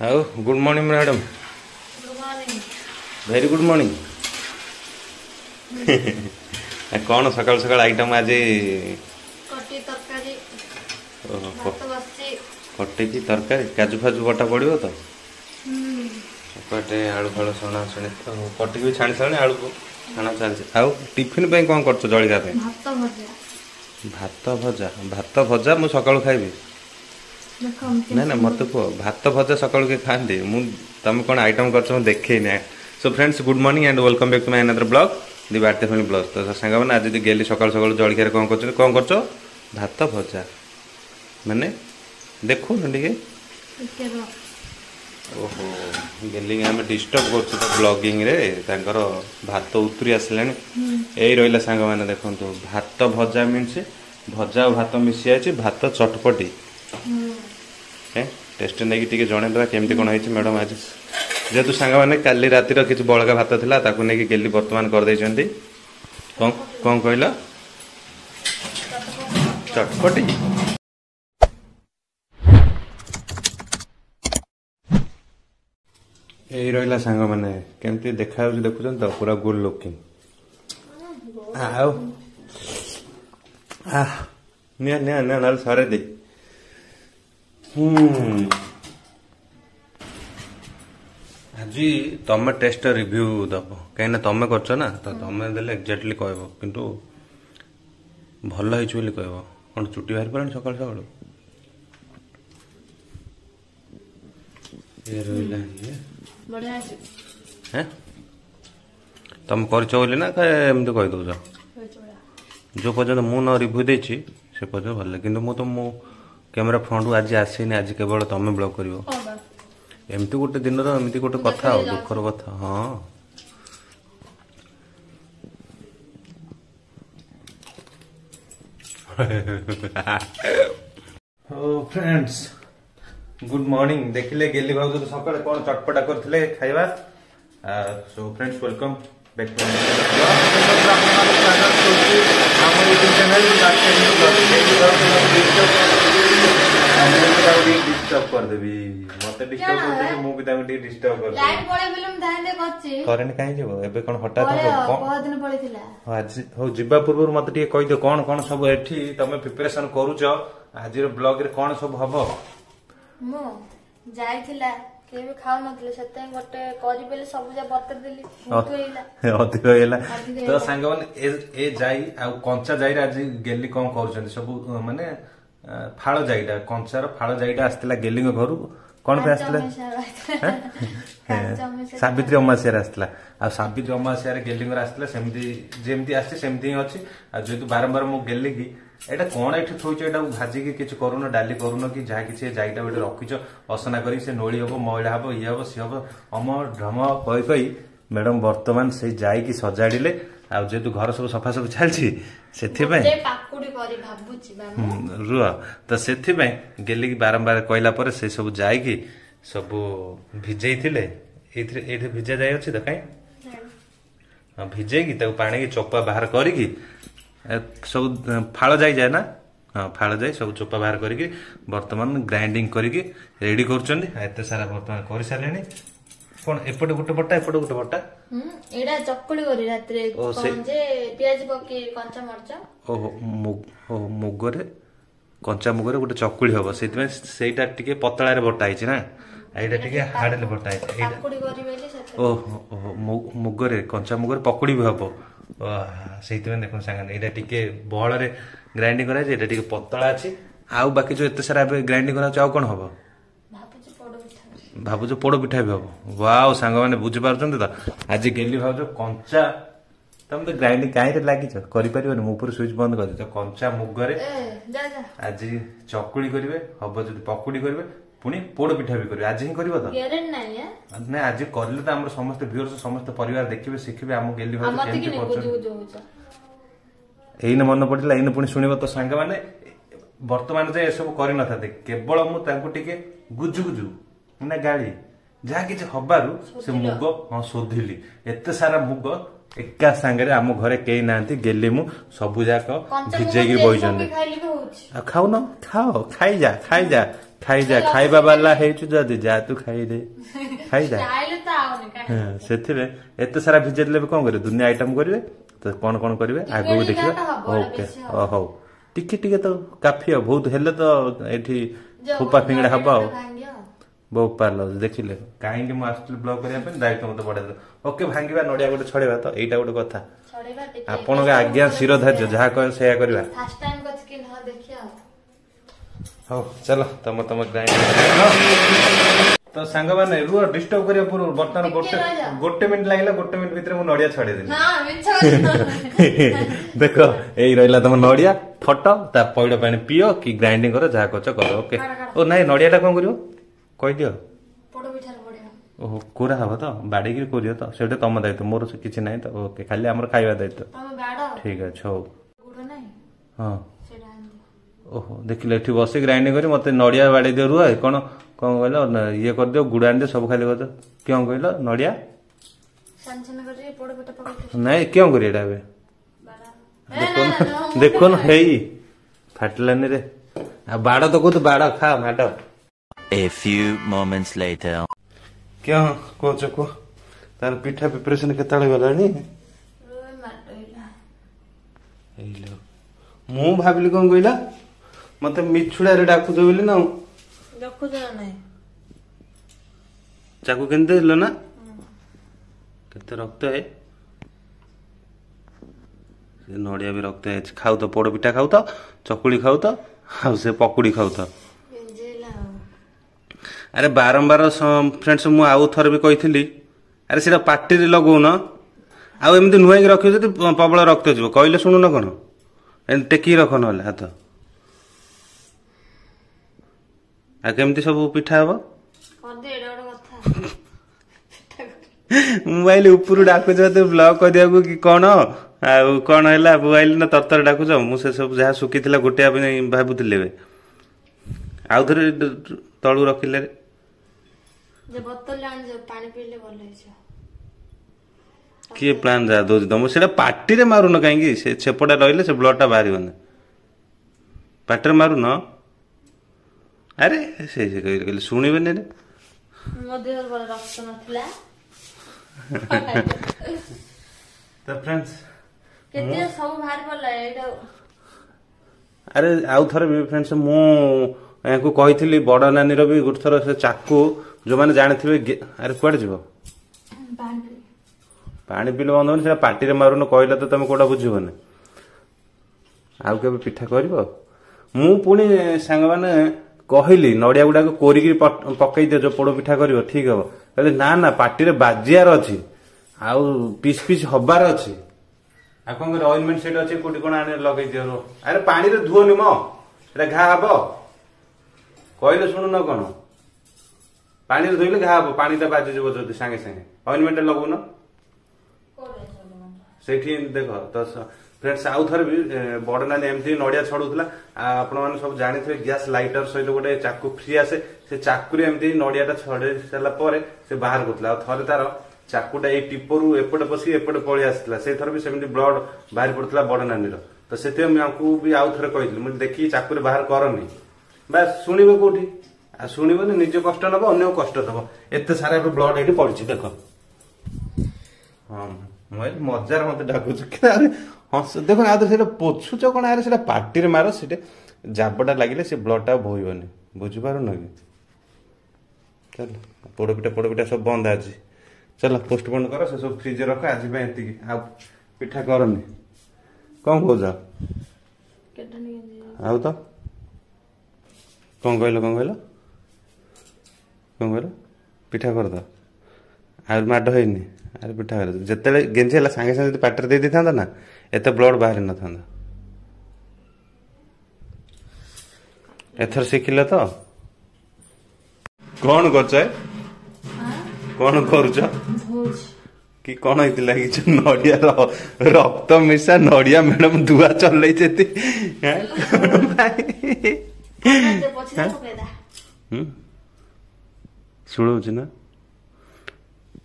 How good morning madam. Good morning. Very good morning. कौन सकाल सकाल आइटम आज? कटी तरकारी। कटे की तरकारी काजू फाजू बटा पड़ो तो पटे आलू फालू छणा छणी कटिक भी छाणी सारे आलू छाणा चलती। आउ टिफिन पे कौन कर जलिका भात भजा भात भजा मु सकाळु खाइबी ना ना मत कह भात भजा सकाळु के खाते तुम कौन आइटम कर देखे ना। So friends good morning and welcome back to my another blog the बार्टे फैमिली ब्लॉग। तो सांग मैंने आज गेली सकाल सकाल जलिका कौन कर भात भजा माने देखो टे ओहो गेली आम डिस्टर्ब कर ब्लॉगिंग रे तांकर भात उतरी आसला यही रहा सांग मैंने देखो भात भजा मीन्स भजा और भात मिसी आई भात चटपटी टेस्ट नहीं टे जनईदा केमती कौन है मैडम आज जेहेतु सांग मैंने काली रातिर किसी बड़का भात था ताकू नहीं गेली बर्तमान कर कौन कहल चटपटी यही रहा सांग मैंने केमती देखा देखुन तो पूरा गुड लुकिंग ना सरे दे आज तुम टेस्ट रिव्यू दब कहीं तुम कर ना तो तुम देले एक्जाक्टली कह किंतु भल है कह कौन चुटी बाहर पड़ा सकाल सकाल ये रहा तुम कर ना एमती कही दौच जो पर्यटन मु न रिव्यू देछि से पर्यटन भल कि तो मो कैमेरा फ्रंट आज आसीनी आज केवल तुम ब्लॉग कर एमती गोटे दिन एमती गोटे कथा दुखर कथा। हाँ फ्रेंड्स गुड मॉर्निंग देखिले गेली भाव तो सकाଳେ कौन चटपटा करथिले खाइबा। So friends welcome back to disturb कर देबी मते डिस्टर्ब कर दे मु भी तांग डिस्टर्ब कर लाइट पळे फिल्म ध्यान दे करछि करेंट काहे जेबो एबे कोन हटात हो बहुत दिन पळेथिला आज हो जिबा पूर्व मते टिके कहि दे कोन कोन सब एठी तमे प्रिपरेशन करूछ आजिर ब्लॉग रे कोन सब हबो। मु जाइथिला के भी खाउ नथले सते गोटे करि बेले सब जा बतर देली अधिक होइला तो सांग माने ए जाई आ कंचा जाई रे आज गेली कोन करूछन सब माने फाळ जाईटा कंचार फाळ जाईटा आस्तिला गेली घर कौन पे आस्तिला सावित्री अमासिया आस्तिला आ सावित्री अमासिया गेली आस्तिला सेमती जेमती आस्ति सेमती अछि आ जेतु बारंबार मु गेली कि एटा कोन एठी थोइछ एटा भाजी के किछ करूनो डाली करूनो कि जा किछ जाईटा बेटे रखिछ असना करी से नोळी हबो मयला हबो इ हबो सी हबो अम ढम कहि कहि मैडम वर्तमान से जाई कि सजाडिले आ जेतु घर सब सफा सब चलछि सेथि पे रुह तो से गेली कि बारंबार कहला पर से सब जाइकी सब भिजे भिजा जाए अच्छी तो कहीं भिजे पानी की चोपा बाहर करी सब फाड़ जाए ना। हाँ फाड़ जाए सब चोपा बाहर करी बर्तमान ग्राइंडिंग करके रेडी कर सारा बर्तमान कर सारे कौन एपटे गोटे बट्टा एपटे गोटे बट्टा एडा चक्कुली करी रात रे कोन जे प्याज पकी कंचा मरचा ओहो मुगरे कंचा मुगरे गोटे चक्कुली हबो सेति सेटा टिके पतळा रे बट्टा आइछि ना एटा टिके हाडले बट्टा आइछि एटा पकोडी करी बेले सते ओहो मुगरे कंचा मुगरे पकोडी भी हबो सेति में देखो संग एटा टिके बहळ रे ग्राइंडिंग करा जे एटा टिके पतळा अछि आउ बाकी जो एते सारा ग्राइंडिंग करा चाउ कोन हबो भावुज पोड़ पिठा भी हम वाओ सांग मैंने बुझी पार्टी तो आज गेली भावुज कंचा तुम तो ग्राइंडिंग कहीं लगिच कर मुझे स्विच बंद कर दे कंचा मुगरे आज चकुली करेंगे हम जो पकुड़ी करेंगे पुणी पोड़ पिठा भी करेंगे आज ही कर ना आज करले तो आम समस्त व्यूअर्स समस्त परिवार देखिए शिखिबे आम गेली भावुज एने मन पड़ा एने पुणी शुणव तो सांग मैंने वर्तमान जे सब कर न केवल मुझे गुजु गुजु ना गाड़ी जहाँ कि हबारू से मुग हाँ शोधिली एत सारा मुग एका सांगे आम घरे कई ना गेली मु सबू जाक भिजेकी बइचंदे खाऊ न खाओ खाई जा खाई जा खाई जा खाइबा वाला हेचु जदी जा तू खाई दे खाई जा से एत सारा भिजेले कौन करे दुनिया आइटम करेंगे तो कौन कौन करेंगे आगू देखिए ओके हौ टिके टिके तो काफी है बहुत हेले तो एठी फुपा फिंगड़ा हबा बहुत पार्ल देखिले कहीं मुझे आसुली ब्लॉग करने दायित्व मत बढ़े ओके भांगा नड़िया गोटे छड़ेगा तो यहीटा गोटे कथा आपण आज्ञा शिर धार्य जहाँ कह से हो चलो तुम तुम ग्राइंड तो सांग मैंने रुह डिस्टर्ब करिया पूर्व बर्तमान गोटे मिनिट लगे गोटे मिनिट भितर मु नड़िया छड़ेदेली देख यही रहा तुम नड़िया फटो ता पैड़ पानी पियो कि ग्राइंडिंग करो जहाँ कच कर ओके ओ नाई नड़िया कौन कर कह दियो ओहो कोरा हम तो बाड़ी कर तो से तुम दायित्व मोर किसी ना तो ओके खाली आम खाଇବା दायित्व ठीक है हौ हाँ ओहो देखिले एठी बसी ग्राइंडिंग करी मते नड़िया बाड़ी दियो रुआ कौन कौन कहल ये कर दियो गुड़ आन सब खाली कर क्यों कहल नड़िया नहीं क्यों करी देखो न हेई फाटलानी रे बाड़ तो कहू बाड़ खा माड A few moments later. क्या कौच को तार पिठा प्रिपरेशन केताले गलानी मु भाबिली कौन कहला मते मिछुड़ा रे डाकु दे बोली ना डाकु दे नहीं चाकू केनते दिलो ना केते रक्त है से नड़िया भी रक्त है खाऊ तो पोड़ पिठा खाऊ तो चकुली खाऊ तो आ से पकुड़ी खाऊ तो अरे बारंबार फ्रेंड्स मु आउ थर भी कही अरे सीधा पार्टी लगौ न आउ एमती नुआई रखियो जदि प्रबल रक्त जीव कहले शुणु न कौन टेकी रख न हाथ आ केमती सब पिठा हम मोबाइल ऊपर डाकुच तू ब्लॉग कर दिया कि कौन आउ कौन है मोबाइल ना तरतर डाकुच मुझे सब जहाँ सुखी गोटे भावुली आउ थे तलू रखिले किए प्लान जा दो तुम से पार्टी रे मारुन कहीं सेपटा रही से ब्लड टा बाहर पार्टी मारु न अरे से कहले शुणवे रे तो फ्रेंड्स केते सब बाहर पड़ला एटा अरे आउ थरे फ्रेंड्स मु को कही बड़ नानी भी गोटे थर से चाकू जो मैंने जानी अरे कौन जीव पानी पिले बंद होनी पार्टी मारुन कहला तो तुम कौटा बुझबन आउ के पिठा कर पुणी सांग मैंने कहली नड़िया गुड़ाक कोरिकी पकई दियो जो पोड़ पिठा कर ठीक हम कहते ना ना पार्टी बाजियार अच्छी आउ पीस पीस हबार अच्छी आ कौन कर ऑइंटमेंट सेट अच्छी कोटी कौन आने लगे दियो अरे पानी रे धुओनी मो घा हम कहले शुणु न कौन पानी धोइले घा हम पानी बाजी जीव जो सांगे सांगे ऑइंटमेंट लगौन से देख तो फ्रेंड्स आउ थर भी बड़ नानी एमती नड़िया छड़ौला आपण मैंने सब जानी गैस लाइटर सहित गोटे चाकू फ्री आसे से चाकू एमती नड़िया छड़े सारा से बाहर करूला थे तार चाकूटा ये टिपरू एपटे पशिक एपटे पलि आसाला से थर भी सेमती ब्लड बाहर पड़ता बड़ नानी तो से भी आउ थे कही मुझे देखिए चाकू बाहर करनी बास शुणे कौटी आ शुणबनी निज कष्ट नब अन्य कष्ट दब एत सारा ब्लड ये पड़ी देख हाँ मुझे मजार मत डाकुच हस देख ना पोछुच कौन आरे से पार्टी मार से जाबटा लगे से ब्लडटा बोहबनी बुझीपार न कि चल पोड़पिठा सब बंद आज चल पोस्टपोन कर से सब फ्रिज रख आज आ पिठा करनी कौन कौच आउ तो कौन कहल पिठा कर दो आ माड है अरे पिठा कर जिते गेंजी है सागे सागे पाटर दे था ना एत ब्लड बाहर न था एथर शिखिल तो कौन कर कौन करुच कि कौन होता कि नड़िया रक्त मिशा नड़िया मैडम दुआ चल शुणु ना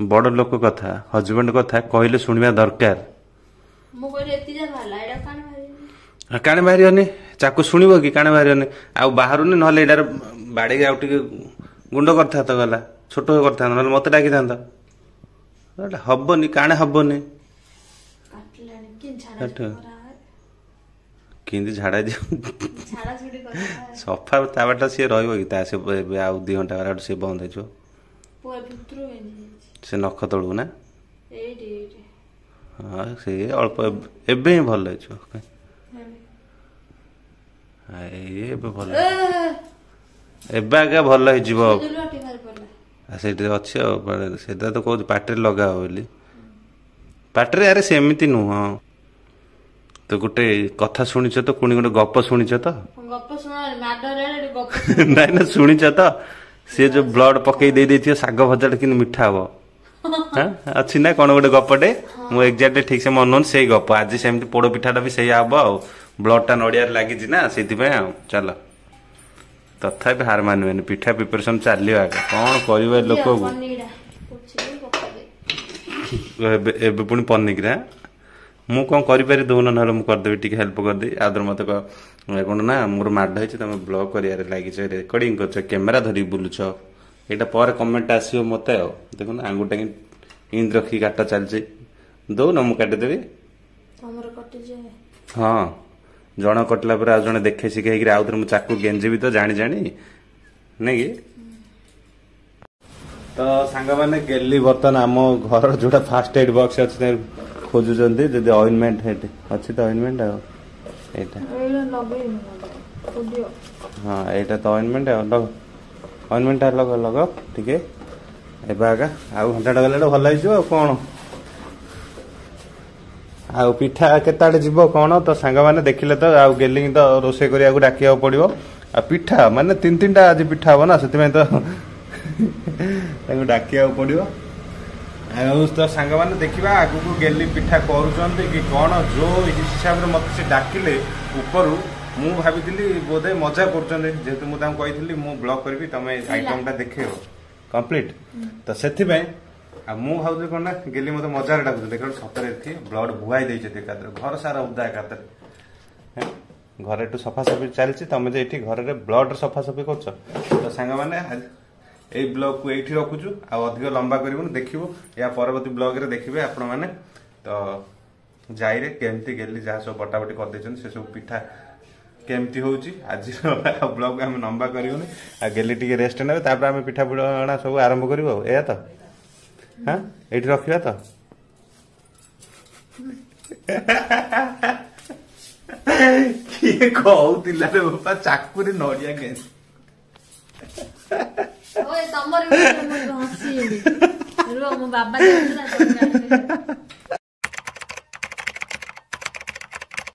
बड़ लोक कथा हजबैंड कथा कहले शुणवा दरकार ମୁଁ କହିଲି ଏତି ଯା ଭଲ ଏଇଟା କାଣ ଭାରି काणे बाहरियोनी चाकू शुणव कि काणे बाहरियोनी आउ बाहरुनी नहले एडार बाड़े आउ टिके गुंड करथा तो गला छोट करथा नहले मते डाकी थांता एटा हबनी काणे हबनी କାଟିଲାଣି କି ଝାଡା किंदी झाड़ा दियो ଝାଡା ଛୁଡି କଥା सफा ताबाटा सी रहइबो कि ता से आउ 2 घंटा बार से बंद हेजो ପୁଅ ଭିତରୁ ହେଇନି से नख तळू ना ଏଇଠି ଏଇଠି हाँ से अल्प एबे ही भल हेजो एबे भल एबे आगे भल हे जीवो सेठी अछि सेटा तो कहू पाटे लगा बोली पाटे अरे सेमिति नु हां तो गोटे कथा शुणिछ तो कुणी गोटे गप शुणिछ तो गप सुना माडर एडे गप नहीं ना शुणिछ तो से जो ब्लड पकई दे देथियो साग भजा कि मीठा हबो हां अछि ना कोन गोटे गपटे मु एग्जैक्ट ठीक से मनन से गप आज सेमति पोड़ पिठाटा भी सही हबो आ ब्लड टा नडिया लागि छि ना सेति पे चलो तथापि हार मानबेनी पिठा प्रिपरेशन चलियो आगे कौन करिवे लोक को एबे पुणी पनिकरा मु कौन करि पारि दोन नहले मु कर देबी टिके हेल्प कर दे आदर मते कोन ना मोर माड होइछ तमे ब्लॉग करियारे लागि छ रिकॉर्डिंग करछ कैमरा धरि बुलुछ एटा पर कमेंट आसियो मते देखो ना आंगुटा इंद रखी काटा चलछि दो न मु काटि देबी हमर कटि जे हां जण कटला पर आ जण देखे सिखे कि आउथर मु चाकू गेंजेबी तो जानी जानी नै कि तो सांग माने गेली बर्तन आम घर जोटा फास्ट एड बॉक्स अछि खोजु जंदी जदि ऑइंटमेंट हेटे अछि तो ऑइंटमेंट आ एटा हां एटा तो ऑइंटमेंट आ लग ऑइंटमेंट आ लग ठीक है एबा आगा आ घंटा गले भल हिजो कोन आ पिठा केताड़े जीव कौन तो सांग माने देखिले तो आ गेली तो रोसे करिया डाकिया पड़िबो आ पिठा माने 3-3टा आज पिठा हो ना सेति में तो ताको डाकिया पड़िबो आ तो सांग माने देखिबा आगु को गेली पिठा करूचंती कि कौन जो हिसाब रे मते से डाकिले ऊपरु मु भाबितिली बोधे मजा करचंती जेतु मु ताम कहितली मु ब्लॉग करबी तमे आइटमटा देखेओ कंप्लीट तो सेति में आ मु भाव कोन ना गेली मते मजार डाकु देख सतरे थी ब्लड भुआई दै छथि कातर घर सारा उदा कातर घर एटु सफा सफी चलछि तमे जे एठी घर रे ब्लड सफा सफी करछ तो संग माने ए ब्लॉग को एठी रखुछु आ अधिक लंबा करिवनु देखिबो या परवर्ती ब्लॉग रे देखिबे आपण माने तो जाई रे केमती गेली जा सब बटाबटी कर दैछन से सब पिठा केमती होउची आज ब्लॉग हम लंबा करिवनु आ गेली टिके रेस्ट नेबे तापर हम पिठा बुडा सब आरंभ करिवो एया तो हाँ एठी रखिबा तो किए कहउतिला रे बापा चाकुरी नडिया के ओए तमर हसी रुआ मो बाबा